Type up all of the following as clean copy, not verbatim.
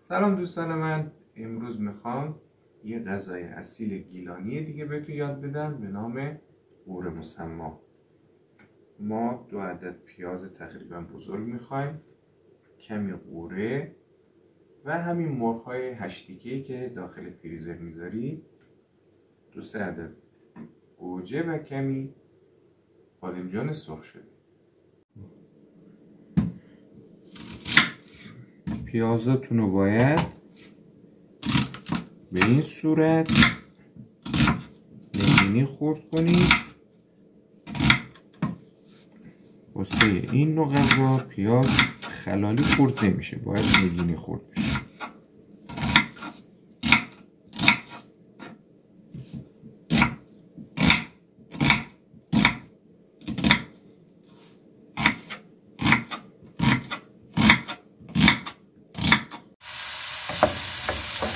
سلام دوستان من، امروز میخوام یه غذای اصیل گیلانی دیگه بهتون یاد بدم به نام قوره مسما. ما 2 عدد پیاز تقریبا بزرگ میخوایم، کمی قوره و همین مرغ‌های هشتیکه‌ای که داخل فریزر میذاری، 2-3 عدد گوجه و کمی بادمجان سرخ شده. پیازاتون رو باید به این صورت نگینی خرد کنید. واسه این نوع غذا پیاز خلالی خرد نمیشه، باید نگینی خرد بشه.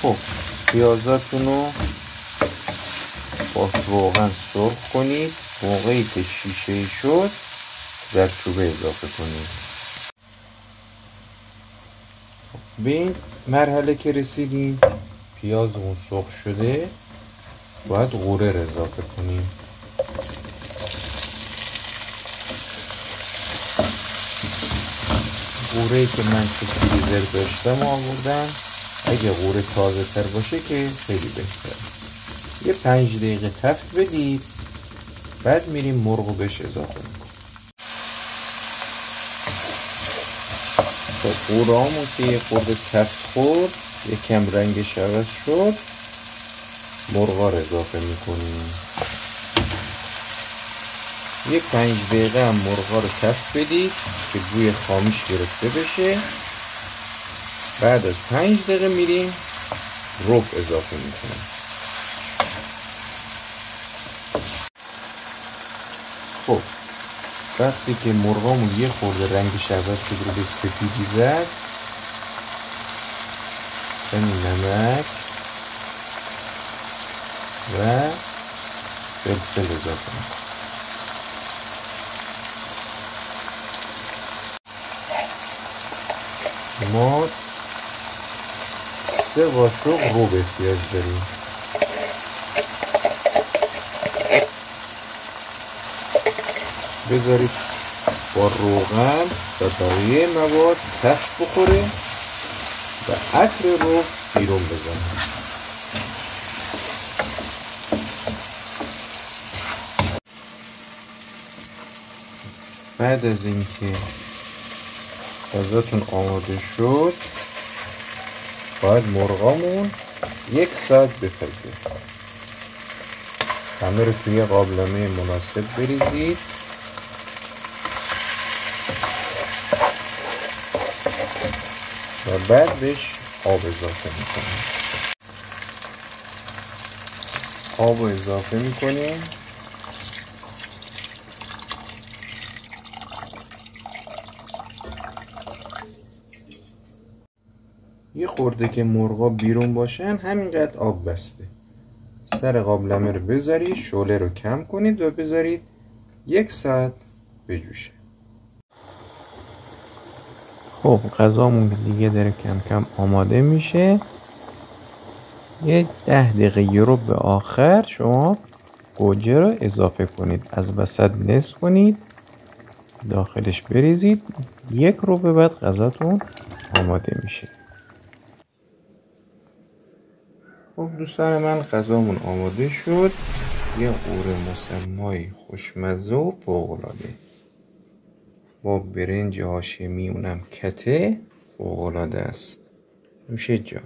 خب پیازاتون رو با روغن سرخ کنید. موقعی که شیشه‌ای شد زردچوبه اضافه کنید. به این مرحله که رسیدیم پیازمون سرخ شده، باید قوره رو اضافه کنیم. قوره‌ای که من تو فریزر داشتم آوردم. اگه قوره تازه تر باشه که خیلی بهتر. یه 5 دقیقه تفت بدید، بعد میریم مرغو بهش اضافه میکنیم. خب قوره‌هامون که یه خورده تفت خورد، یکم رنگش عوض شد، مرغا رو اضافه میکنیم. یه 5 دقیقه هم مرغا رو تفت بدید که بوی خامیش گرفته بشه. بعد از 5 دقیقه میریم رب اضافه میکنیم. خب وقتی که مرغامون یه خورده رنگش عوض شد رو به سفیدی زد، کمی نمک و فلفل اضافه میکنیم. ما 3 قاشق رب احتیاج داریم. بذارید با روغن و بقیه مواد تفت بخوره و عطر رو بیرون بزنه. بعد از اینکه غذاتون آماده شد، باید مرغامون 1 ساعت بپزه. همه رو توی قابلمه مناسب بریزید. و بعد بهش آب اضافه میکنیم. آب اضافه میکنیم. یه خورده که مرغا بیرون باشن همینقدر آب بسته. سر قابلمه رو بذارید، شعله رو کم کنید و بذارید 1 ساعت بجوشه. خب غذامون دیگه داره کم کم آماده میشه. یه 10 دقیقه یه رو به آخر شما گوجه رو اضافه کنید. از وسط نصف کنید، داخلش بریزید. 1 رو به بعد غذاتون آماده میشه. خب دوستان من غذامون آماده شد. یه قوره مسمای خوشمزه و فوق‌العاده با برنج هاشمی، اونم کته، فوق‌العاده است. نوش جان.